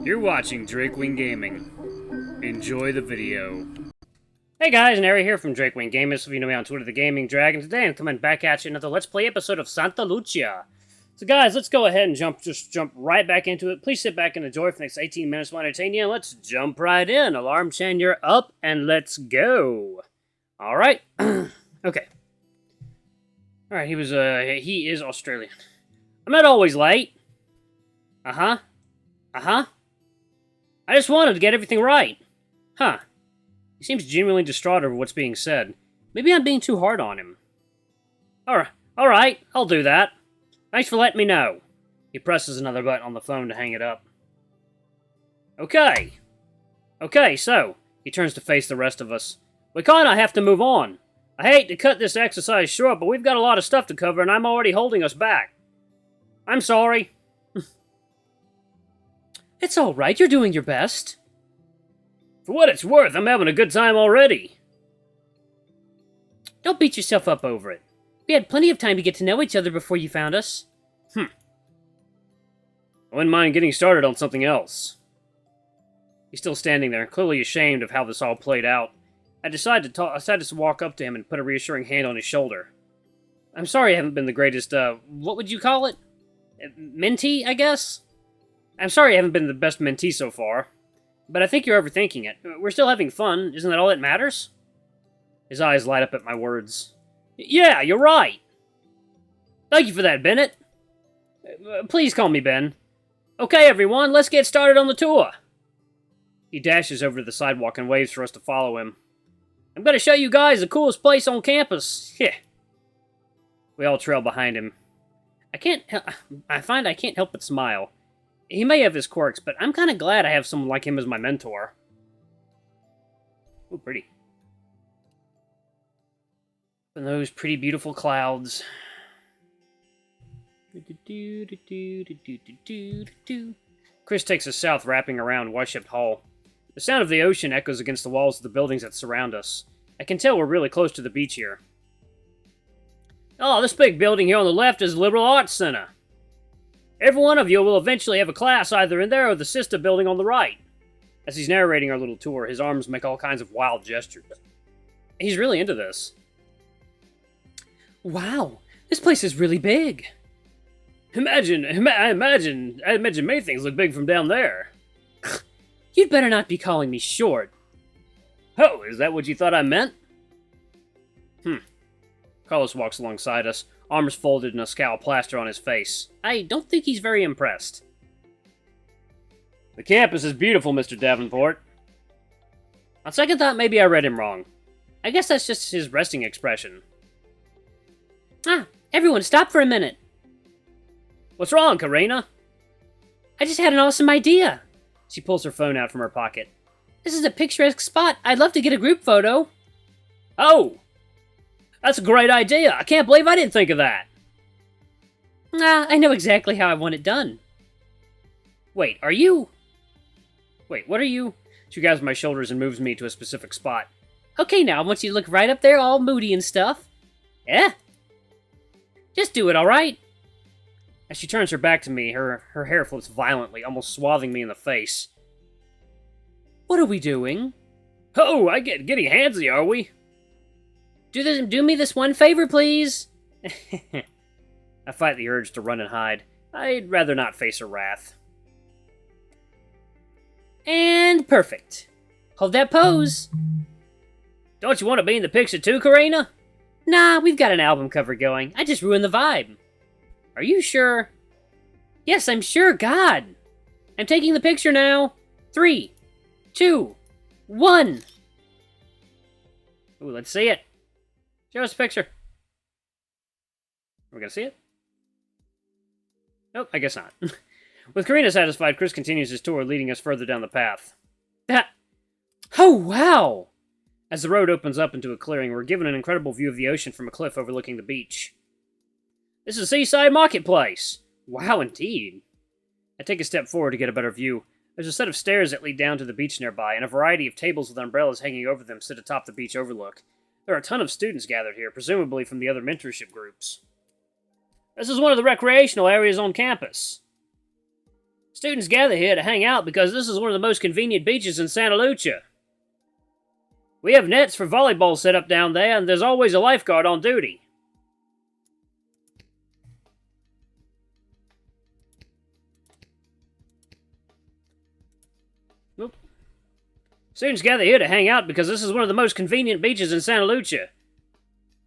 You're watching Drakewing Gaming. Enjoy the video. Hey guys, Nary here from Drakewing Gaming. So if you know me on Twitter, the Gaming Dragon. Today I'm coming back at you another Let's Play episode of Santa Lucia. So guys, let's go ahead and jump right back into it. Please sit back and enjoy for the next 18 minutes while I entertain you. Let's jump right in. Alarm chain, you're up, and let's go. Alright. Okay. Alright, he is Australian. I'm not always late. Uh-huh. I just wanted to get everything right. Huh. He seems genuinely distraught over what's being said. Maybe I'm being too hard on him. Alright, I'll do that. Thanks for letting me know. He presses another button on the phone to hang it up. Okay, so, he turns to face the rest of us. We kinda have to move on. I hate to cut this exercise short, but we've got a lot of stuff to cover and I'm already holding us back. I'm sorry. It's alright, you're doing your best. For what it's worth, I'm having a good time already. Don't beat yourself up over it. We had plenty of time to get to know each other before you found us. I wouldn't mind getting started on something else. He's still standing there, clearly ashamed of how this all played out. I decided to walk up to him and put a reassuring hand on his shoulder. I'm sorry I haven't been the greatest, what would you call it? Mentee, I guess? I'm sorry I haven't been the best mentee so far. But I think you're overthinking it. We're still having fun, isn't that all that matters? His eyes light up at my words. Yeah, you're right! Thank you for that, Bennett. Please call me Ben. Okay, everyone, let's get started on the tour. He dashes over to the sidewalk and waves for us to follow him. I'm gonna show you guys the coolest place on campus. Yeah. We all trail behind him. I find I can't help but smile. He may have his quirks, but I'm kind of glad I have someone like him as my mentor. Ooh, pretty. And those pretty beautiful clouds. Chris takes us south, wrapping around Y-shaped Hall. The sound of the ocean echoes against the walls of the buildings that surround us. I can tell we're really close to the beach here. Oh, this big building here on the left is the Liberal Arts Center. Every one of you will eventually have a class either in there or the sister building on the right. As he's narrating our little tour, his arms make all kinds of wild gestures. He's really into this. Wow, this place is really big. I imagine many things look big from down there. You'd better not be calling me short. Oh, is that what you thought I meant? Carlos walks alongside us, arms folded and a scowl plastered on his face. I don't think he's very impressed. The campus is beautiful, Mr. Davenport. On second thought, maybe I read him wrong. I guess that's just his resting expression. Everyone stop for a minute. What's wrong, Karina? I just had an awesome idea. She pulls her phone out from her pocket. This is a picturesque spot. I'd love to get a group photo. Oh! That's a great idea! I can't believe I didn't think of that! I know exactly how I want it done. Wait, what are you? She grabs my shoulders and moves me to a specific spot. Okay, now I want you to look right up there, all moody and stuff. Yeah? Just do it, alright? As she turns her back to me, her hair flips violently, almost swathing me in the face. What are we doing? Oh, getting handsy, are we? Do me this one favor, please. I fight the urge to run and hide. I'd rather not face her wrath. And perfect. Hold that pose. Don't you want to be in the picture too, Karina? Nah, we've got an album cover going. I just ruined the vibe. Are you sure? Yes, I'm sure, God. I'm taking the picture now. 3, 2, 1. Ooh, let's see it. Show us a picture. Are we gonna see it? Nope, I guess not. With Karina satisfied, Chris continues his tour, leading us further down the path. Oh, wow! As the road opens up into a clearing, we're given an incredible view of the ocean from a cliff overlooking the beach. This is a seaside marketplace! Wow, indeed. I take a step forward to get a better view. There's a set of stairs that lead down to the beach nearby, and a variety of tables with umbrellas hanging over them sit atop the beach overlook. There are a ton of students gathered here, presumably from the other mentorship groups. This is one of the recreational areas on campus. Students gather here to hang out because this is one of the most convenient beaches in Santa Lucia. We have nets for volleyball set up down there, and there's always a lifeguard on duty. Oop. Students gather here to hang out because this is one of the most convenient beaches in Santa Lucia.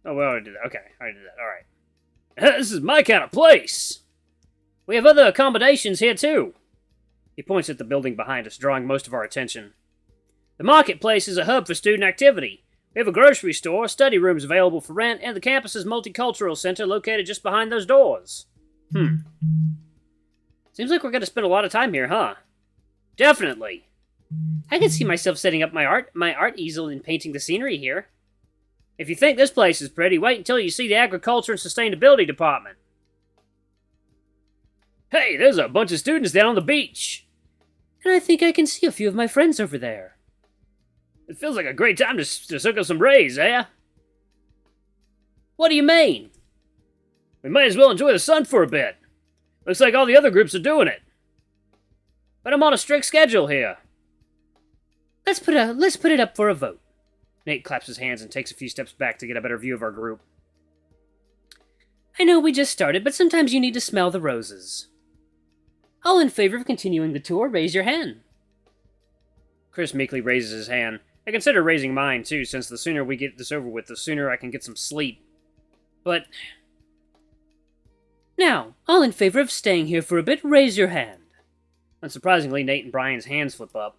Oh, we already did that. Okay, I already did that. Alright. This is my kind of place. We have other accommodations here, too. He points at the building behind us, drawing most of our attention. The marketplace is a hub for student activity. We have a grocery store, study rooms available for rent, and the campus's multicultural center located just behind those doors. Seems like we're going to spend a lot of time here, huh? Definitely. I can see myself setting up my art easel and painting the scenery here. If you think this place is pretty, wait until you see the agriculture and sustainability department. Hey, there's a bunch of students down on the beach. And I think I can see a few of my friends over there. It feels like a great time to soak up some rays, eh? What do you mean? We might as well enjoy the sun for a bit. Looks like all the other groups are doing it. But I'm on a strict schedule here. Let's put it up for a vote. Nate claps his hands and takes a few steps back to get a better view of our group. I know we just started, but sometimes you need to smell the roses. All in favor of continuing the tour, raise your hand. Chris meekly raises his hand. I consider raising mine, too, since the sooner we get this over with, the sooner I can get some sleep. But... Now, all in favor of staying here for a bit, raise your hand. Unsurprisingly, Nate and Brian's hands flip up.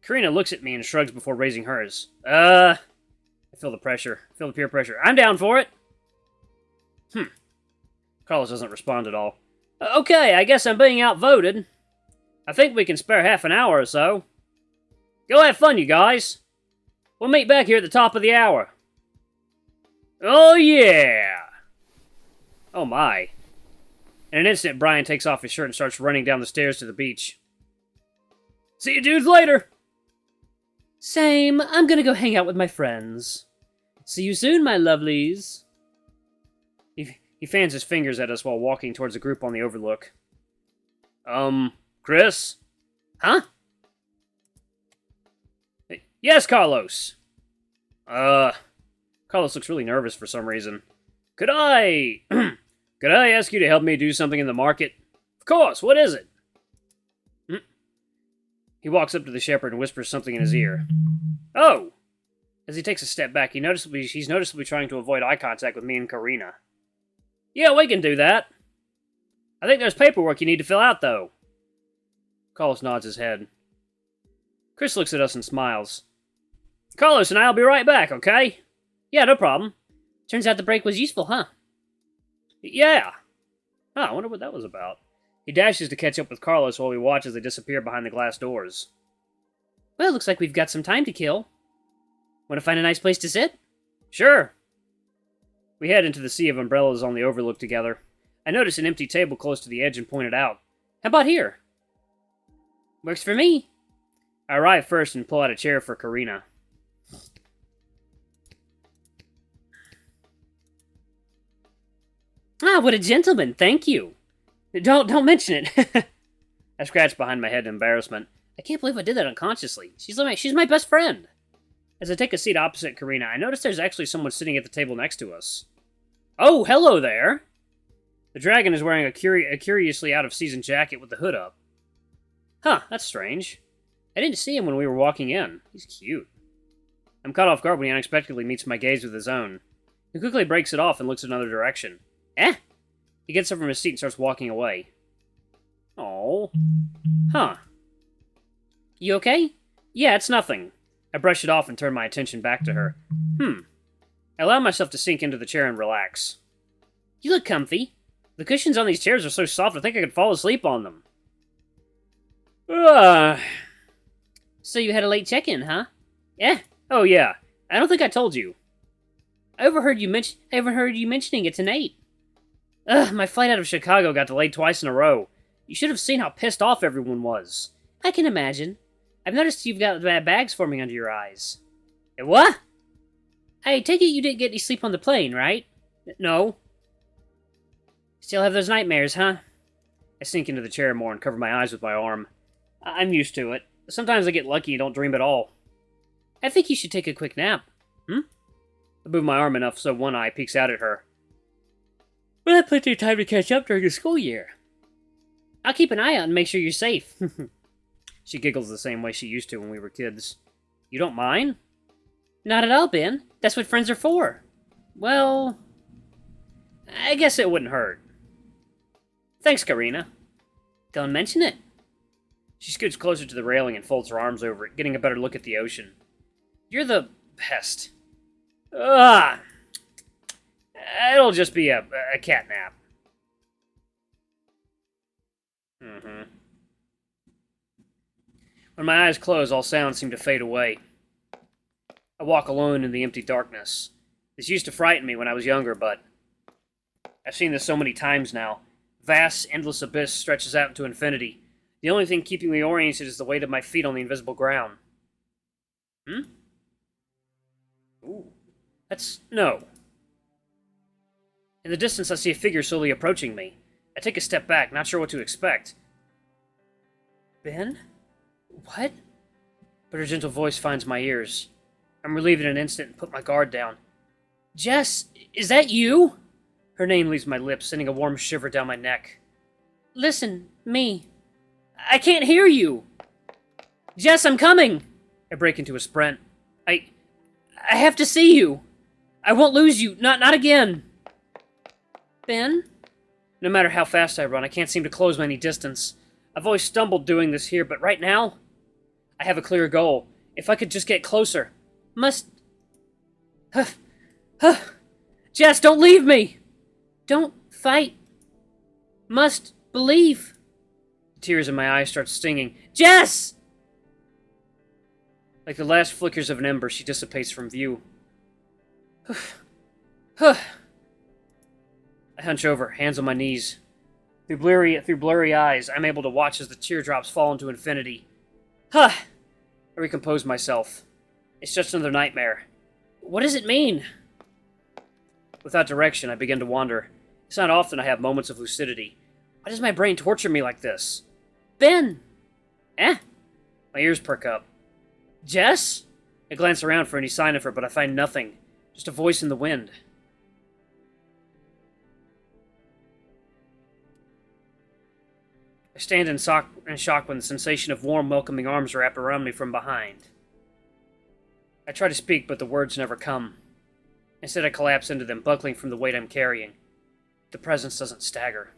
Karina looks at me and shrugs before raising hers. I feel the pressure. I feel the peer pressure. I'm down for it! Carlos doesn't respond at all. Okay, I guess I'm being outvoted. I think we can spare half an hour or so. Go have fun, you guys. We'll meet back here at the top of the hour. Oh, yeah! Oh, my. In an instant, Brian takes off his shirt and starts running down the stairs to the beach. See you dudes later! Same. I'm gonna go hang out with my friends. See you soon, my lovelies. He fans his fingers at us while walking towards the group on the overlook. Chris? Huh? Yes, Carlos! Carlos looks really nervous for some reason. Could I ask you to help me do something in the market? Of course, what is it? He walks up to the shepherd and whispers something in his ear. Oh! As he takes a step back, he's noticeably trying to avoid eye contact with me and Karina. Yeah, we can do that. I think there's paperwork you need to fill out, though. Carlos nods his head. Chris looks at us and smiles. Carlos and I'll be right back, okay? Yeah, no problem. Turns out the break was useful, huh? Yeah. Huh, I wonder what that was about. He dashes to catch up with Carlos while we watch as they disappear behind the glass doors. Well, looks like we've got some time to kill. Want to find a nice place to sit? Sure. We head into the sea of umbrellas on the overlook together. I notice an empty table close to the edge and point it out. How about here? Works for me. I arrive first and pull out a chair for Karina. Ah, what a gentleman, thank you. Don't mention it. I scratch behind my head in embarrassment. I can't believe I did that unconsciously. She's my best friend. As I take a seat opposite Karina, I notice there's actually someone sitting at the table next to us. Oh, hello there! The dragon is wearing a curiously out-of-season jacket with the hood up. Huh, that's strange. I didn't see him when we were walking in. He's cute. I'm caught off guard when he unexpectedly meets my gaze with his own. He quickly breaks it off and looks in another direction. Eh? He gets up from his seat and starts walking away. Oh. Huh. You okay? Yeah, it's nothing. I brush it off and turn my attention back to her. I allow myself to sink into the chair and relax. You look comfy. The cushions on these chairs are so soft I think I could fall asleep on them. So you had a late check-in, huh? Yeah. Oh, yeah. I don't think I told you. I overheard you mentioning it to Nate. My flight out of Chicago got delayed twice in a row. You should have seen how pissed off everyone was. I can imagine. I've noticed you've got bad bags forming under your eyes. What? I take it you didn't get any sleep on the plane, right? No. Still have those nightmares, huh? I sink into the chair more and cover my eyes with my arm. I'm used to it. Sometimes I get lucky and don't dream at all. I think you should take a quick nap. I move my arm enough so one eye peeks out at her. We'll have plenty of time to catch up during the school year. I'll keep an eye out and make sure you're safe. She giggles the same way she used to when we were kids. You don't mind? Not at all, Ben. That's what friends are for. Well, I guess it wouldn't hurt. Thanks, Karina. Don't mention it. She scoots closer to the railing and folds her arms over it, getting a better look at the ocean. You're the best. It'll just be a cat nap. When my eyes close, all sounds seem to fade away. I walk alone in the empty darkness. This used to frighten me when I was younger, but I've seen this so many times now. Vast, endless abyss stretches out into infinity. The only thing keeping me oriented is the weight of my feet on the invisible ground. Ooh. No. In the distance, I see a figure slowly approaching me. I take a step back, not sure what to expect. Ben? What? But her gentle voice finds my ears. I'm relieved in an instant and put my guard down. Jess, is that you? Her name leaves my lips, sending a warm shiver down my neck. Listen, me. I can't hear you. Jess, I'm coming. I break into a sprint. I have to see you. I won't lose you. Not again. Ben? No matter how fast I run, I can't seem to close any distance. I've always stumbled doing this here, but right now, I have a clear goal. If I could just get closer. Jess, don't leave me! Don't fight. Must believe. The tears in my eyes start stinging. Jess! Like the last flickers of an ember, she dissipates from view. I hunch over, hands on my knees. Through blurry eyes, I'm able to watch as the teardrops fall into infinity. I recompose myself. It's just another nightmare. What does it mean? Without direction, I begin to wander. It's not often I have moments of lucidity. Why does my brain torture me like this? Ben! My ears perk up. Jess? I glance around for any sign of her, but I find nothing. Just a voice in the wind. I stand in shock when the sensation of warm, welcoming arms wrap around me from behind. I try to speak, but the words never come. Instead, I collapse into them, buckling from the weight I'm carrying. The presence doesn't stagger.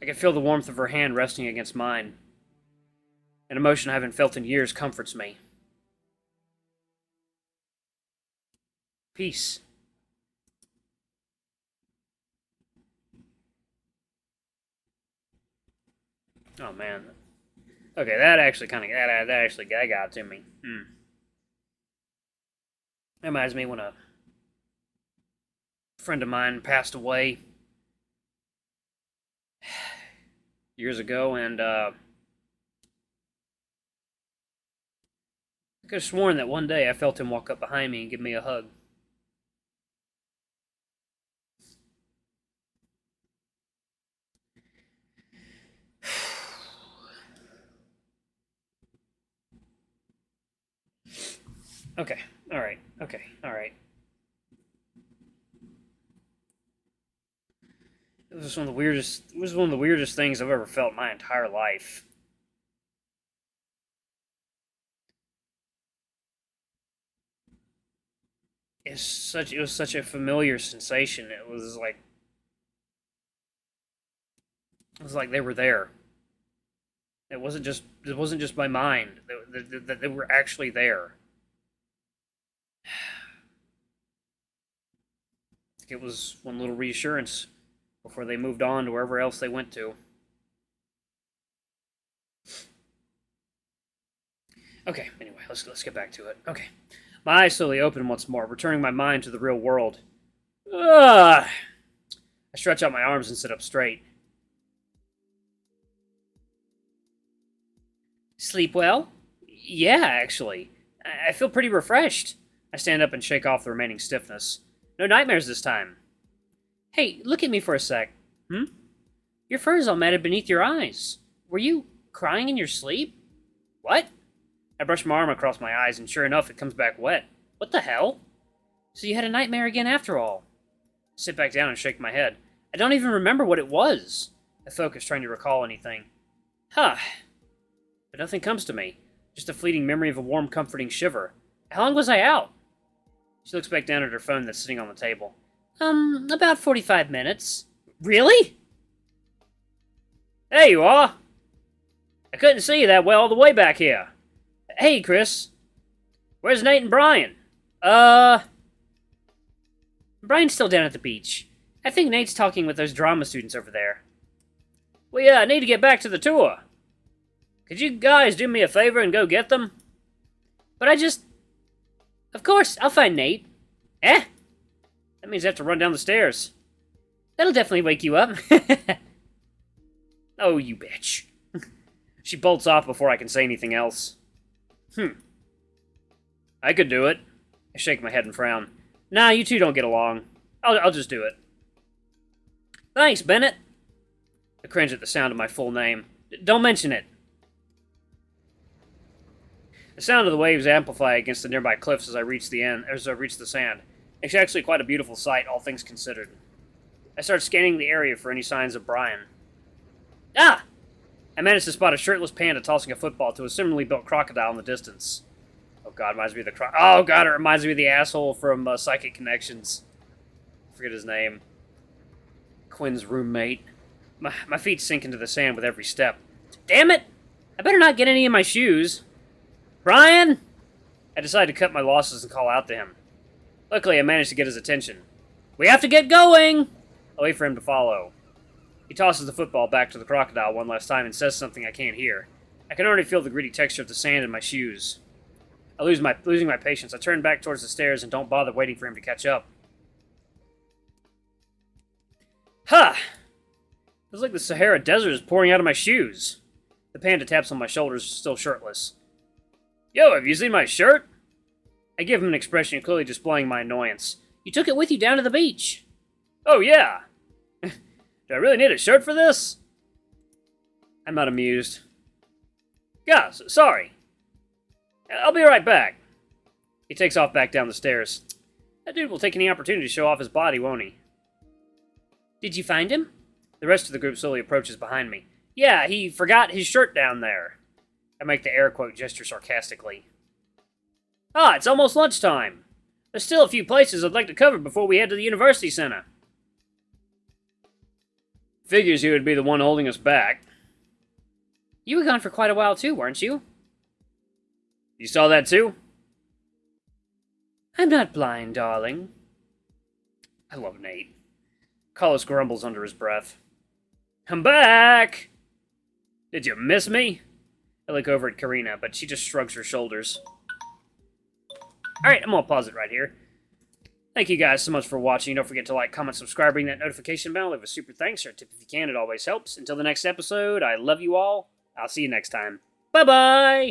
I can feel the warmth of her hand resting against mine. An emotion I haven't felt in years comforts me. Peace. Oh man. Okay, that actually that got to me. That reminds me when a friend of mine passed away years ago, and I could have sworn that one day I felt him walk up behind me and give me a hug. Okay, alright. It was one of the weirdest things I've ever felt in my entire life. It was such a familiar sensation. It was like they were there. It wasn't just my mind. They were actually there. It was one little reassurance before they moved on to wherever else they went to. Okay, anyway, let's get back to it. Okay. My eyes slowly open once more, returning my mind to the real world. I stretch out my arms and sit up straight. Sleep well? Yeah, actually. I feel pretty refreshed. I stand up and shake off the remaining stiffness. No nightmares this time. Hey, look at me for a sec. Your fur is all matted beneath your eyes. Were you crying in your sleep? What? I brush my arm across my eyes, and sure enough, it comes back wet. What the hell? So you had a nightmare again after all. I sit back down and shake my head. I don't even remember what it was. I focus, trying to recall anything. But nothing comes to me. Just a fleeting memory of a warm, comforting shiver. How long was I out? She looks back down at her phone that's sitting on the table. About 45 minutes. Really? There you are! I couldn't see you that well all the way back here. Hey, Chris. Where's Nate and Brian? Brian's still down at the beach. I think Nate's talking with those drama students over there. Well, yeah, I need to get back to the tour. Could you guys do me a favor and go get them? But Of course, I'll find Nate. Eh? That means I have to run down the stairs. That'll definitely wake you up. Oh, you bitch. She bolts off before I can say anything else. I could do it. I shake my head and frown. Nah, you two don't get along. I'll just do it. Thanks, Bennett. I cringe at the sound of my full name. Don't mention it. The sound of the waves amplify against the nearby cliffs as I reach the sand. It's actually quite a beautiful sight, all things considered. I start scanning the area for any signs of Brian. Ah! I managed to spot a shirtless panda tossing a football to a similarly built crocodile in the distance. Oh god, it reminds me of the asshole from Psychic Connections. I forget his name. Quinn's roommate. My feet sink into the sand with every step. Damn it! I better not get any in my shoes. Brian! I decide to cut my losses and call out to him. Luckily, I managed to get his attention. We have to get going! I wait for him to follow. He tosses the football back to the crocodile one last time and says something I can't hear. I can already feel the gritty texture of the sand in my shoes. Losing my patience, I turn back towards the stairs and don't bother waiting for him to catch up. Feels like the Sahara Desert is pouring out of my shoes. The panda taps on my shoulders, still shirtless. Yo, have you seen my shirt? I give him an expression clearly displaying my annoyance. You took it with you down to the beach. Oh, yeah. Do I really need a shirt for this? I'm not amused. Yeah, sorry. I'll be right back. He takes off back down the stairs. That dude will take any opportunity to show off his body, won't he? Did you find him? The rest of the group slowly approaches behind me. Yeah, he forgot his shirt down there. I make the air quote gesture sarcastically. It's almost lunchtime. There's still a few places I'd like to cover before we head to the University Center. Figures you would be the one holding us back. You were gone for quite a while too, weren't you? You saw that too? I'm not blind, darling. I love Nate. Carlos grumbles under his breath. I'm back! Did you miss me? I look over at Karina, but she just shrugs her shoulders. Alright, I'm gonna pause it right here. Thank you guys so much for watching. Don't forget to like, comment, subscribe, ring that notification bell. Leave a super thanks or a tip if you can. It always helps. Until the next episode, I love you all. I'll see you next time. Bye-bye!